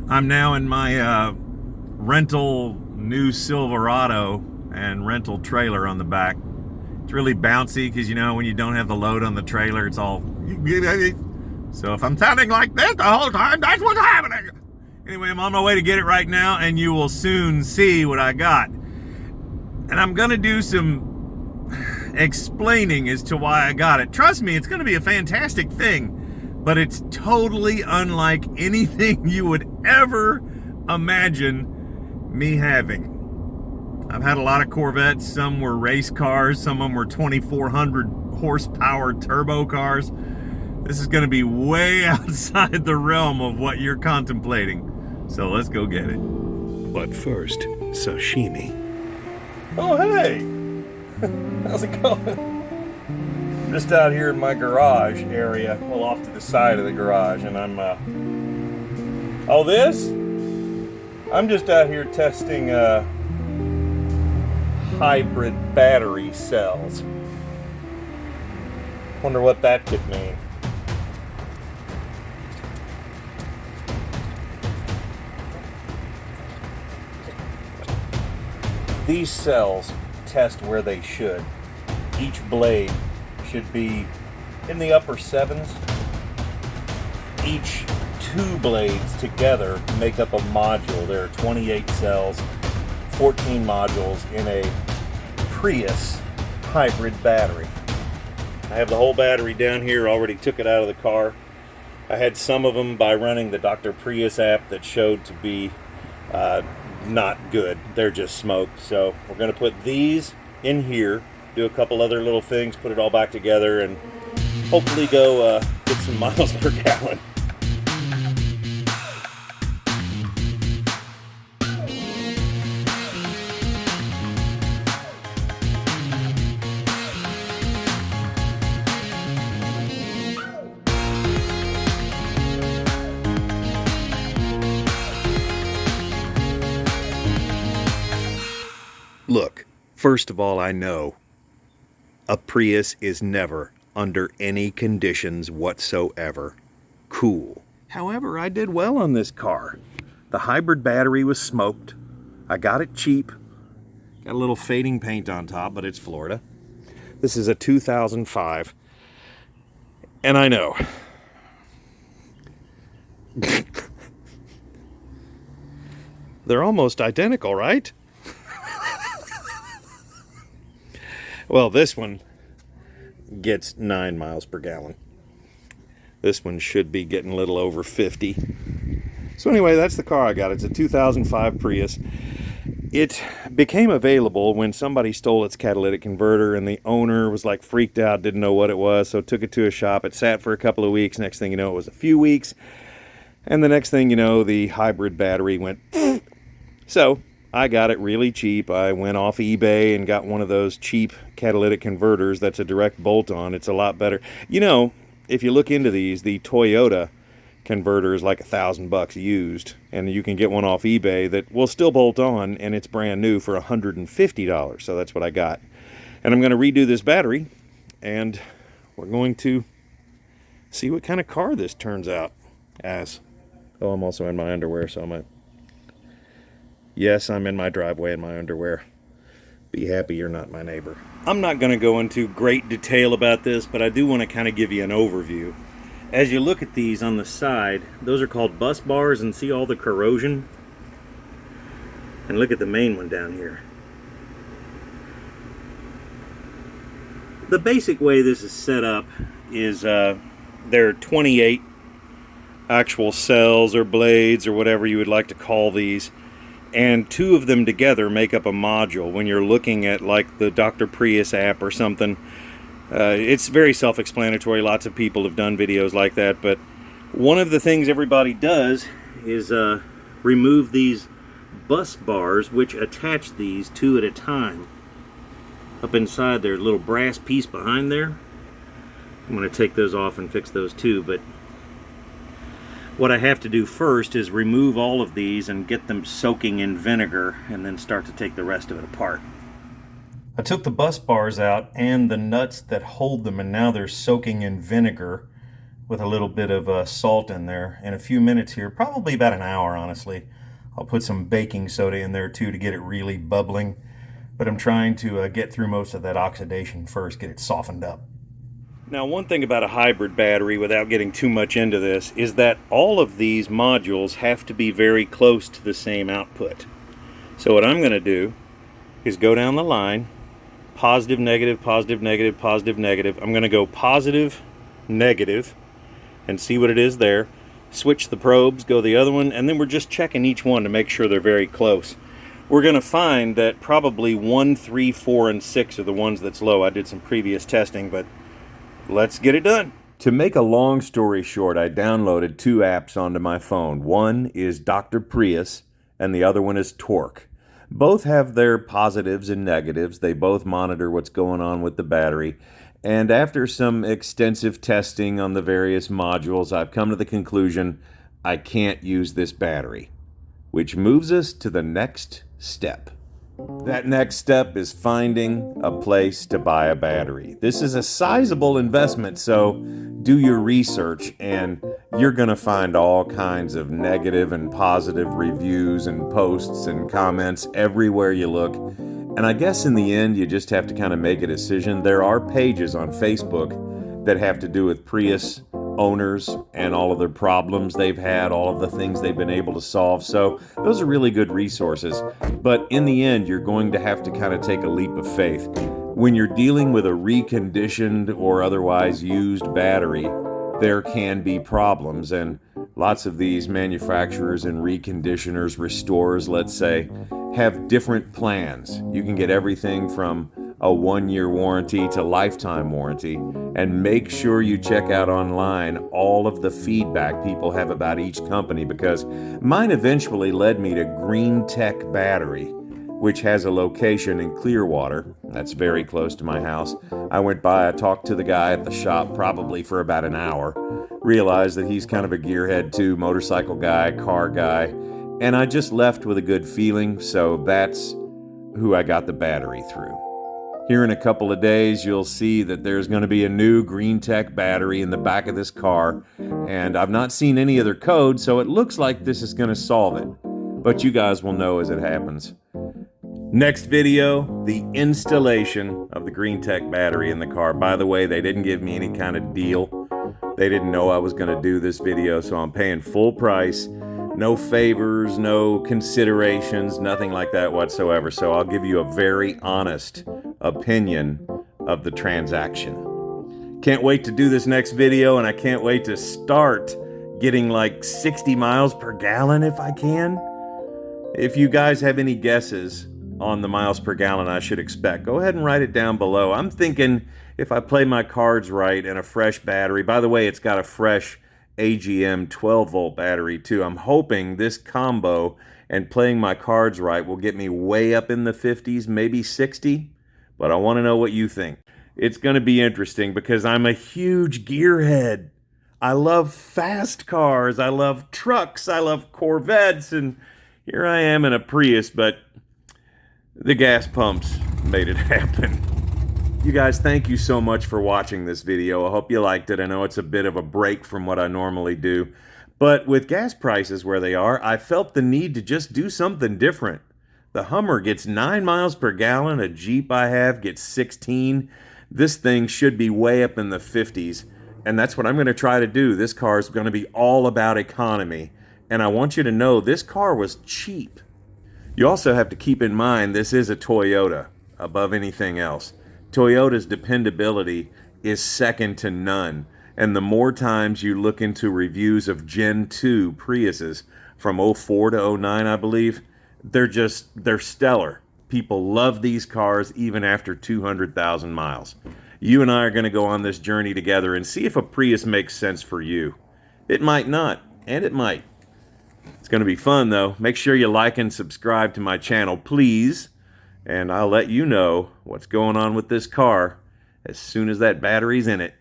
I'm now in my rental new Silverado and rental trailer on the back. It's really bouncy because, you know, when you don't have the load on the trailer, it's all... So if I'm sounding like this the whole time, that's what's happening. Anyway, I'm on my way to get it right now, and you will soon see what I got. And I'm going to do some explaining as to why I got it. Trust me, it's going to be a fantastic thing. But it's totally unlike anything you would ever imagine me having. I've had a lot of Corvettes. Some were race cars. Some of them were 2,400 horsepower turbo cars. This is going to be way outside the realm of what you're contemplating. So let's go get it. But first, sashimi. Oh, hey! How's it going? Just out here in my garage area, well, off to the side of the garage, and I'm I'm just out here testing hybrid battery cells. Wonder what that could mean. These cells test where they should. Each blade should be in the upper 7s. Each 2 blades together make up a module. There are 28 cells, 14 modules in a Prius hybrid battery. I have the whole battery down here, already took it out of the car. I had some of them by running the Dr. Prius app that showed to be not good. They're just smoke. So we're going to put these in here, do a couple other little things, put it all back together, and hopefully go get some miles per gallon. Look, first of all, I know a Prius is never, under any conditions whatsoever, cool. However, I did well on this car. The hybrid battery was smoked. I got it cheap. Got a little fading paint on top, but it's Florida. This is a 2005. And I know. They're almost identical, right? Well, this one gets 9 miles per gallon. This one should be getting a little over 50. So anyway, that's the car I got. It's a 2005 Prius. It became available when somebody stole its catalytic converter, and the owner was like freaked out, didn't know what it was, so took it to a shop. It sat for a couple of weeks. Next thing you know, it was a few weeks. And the next thing you know, the hybrid battery went. So I got it really cheap. I went off eBay and got one of those cheap catalytic converters that's a direct bolt-on. It's a lot better. You know, if you look into these, the Toyota converter is like $1,000 used, and you can get one off eBay that will still bolt on, and it's brand new for $150. So that's what I got. And I'm going to redo this battery, and we're going to see what kind of car this turns out as. Oh, I'm also in my underwear, so Yes, I'm in my driveway in my underwear. Be happy you're not my neighbor. I'm not going to go into great detail about this, but I do want to kind of give you an overview. As you look at these on the side, those are called bus bars, and see all the corrosion? And look at the main one down here. The basic way this is set up is there are 28 actual cells or blades or whatever you would like to call these. And 2 of them together make up a module. When you're looking at like the Dr. Prius app or something, it's very self-explanatory. Lots of people have done videos like that. But one of the things everybody does is remove these bus bars, which attach these 2 at a time. Up inside there's a little brass piece behind there. I'm going to take those off and fix those too. But what I have to do first is remove all of these and get them soaking in vinegar, and then start to take the rest of it apart. I took the bus bars out and the nuts that hold them, and now they're soaking in vinegar with a little bit of salt in there in a few minutes here, probably about an hour, honestly. I'll put some baking soda in there too to get it really bubbling, but I'm trying to get through most of that oxidation first, get it softened up. Now, one thing about a hybrid battery, without getting too much into this, is that all of these modules have to be very close to the same output. So what I'm going to do is go down the line, positive, negative, positive, negative, positive, negative. I'm going to go positive, negative, and see what it is there. Switch the probes, go the other one, and then we're just checking each one to make sure they're very close. We're going to find that probably 1, 3, 4, and 6 are the ones that's low. I did some previous testing, but let's get it done. To make a long story short, I downloaded 2 apps onto my phone. One is Dr. Prius, and the other one is Torque. Both have their positives and negatives. They both monitor what's going on with the battery. And after some extensive testing on the various modules, I've come to the conclusion I can't use this battery, which moves us to the next step. That next step is finding a place to buy a battery. This is a sizable investment, so do your research, and you're going to find all kinds of negative and positive reviews and posts and comments everywhere you look. And I guess in the end, you just have to kind of make a decision. There are pages on Facebook that have to do with Prius owners and all of their problems they've had, all of the things they've been able to solve. So those are really good resources. But in the end, you're going to have to kind of take a leap of faith. When you're dealing with a reconditioned or otherwise used battery, there can be problems. And lots of these manufacturers and reconditioners, restorers, let's say, have different plans. You can get everything from a 1-year warranty to lifetime warranty, and make sure you check out online all of the feedback people have about each company, because mine eventually led me to Green Tech Battery, which has a location in Clearwater. That's very close to my house. I went by, I talked to the guy at the shop probably for about an hour, realized that he's kind of a gearhead too, motorcycle guy, car guy, and I just left with a good feeling, so that's who I got the battery through. Here in a couple of days, you'll see that there's going to be a new Green Tech battery in the back of this car, and I've not seen any other code, so it looks like this is going to solve it. But you guys will know as it happens. Next video, the installation of the Green Tech battery in the car. By the way, they didn't give me any kind of deal. They didn't know I was going to do this video, so I'm paying full price. No favors, no considerations, nothing like that whatsoever. So I'll give you a very honest opinion of the transaction. Can't wait to do this next video, and I can't wait to start getting like 60 miles per gallon if I can. If you guys have any guesses on the miles per gallon I should expect, go ahead and write it down below. I'm thinking if I play my cards right and a fresh battery, by the way, it's got a fresh AGM 12-volt battery too. I'm hoping this combo and playing my cards right will get me way up in the 50s, maybe 60, but I want to know what you think. It's going to be interesting because I'm a huge gearhead. I love fast cars, I love trucks, I love Corvettes, and here I am in a Prius, but the gas pumps made it happen. You guys, thank you so much for watching this video. I hope you liked it. I know it's a bit of a break from what I normally do, but with gas prices where they are, I felt the need to just do something different. The Hummer gets 9 miles per gallon. A Jeep I have gets 16. This thing should be way up in the 50s, and that's what I'm going to try to do. This car is going to be all about economy, and I want you to know this car was cheap. You also have to keep in mind this is a Toyota above anything else. Toyota's dependability is second to none, and the more times you look into reviews of Gen 2 Priuses from 04 to 09, I believe, they're stellar. People love these cars even after 200,000 miles. You and I are going to go on this journey together and see if a Prius makes sense for you. It might not, and it might. It's going to be fun, though. Make sure you like and subscribe to my channel, please. And I'll let you know what's going on with this car as soon as that battery's in it.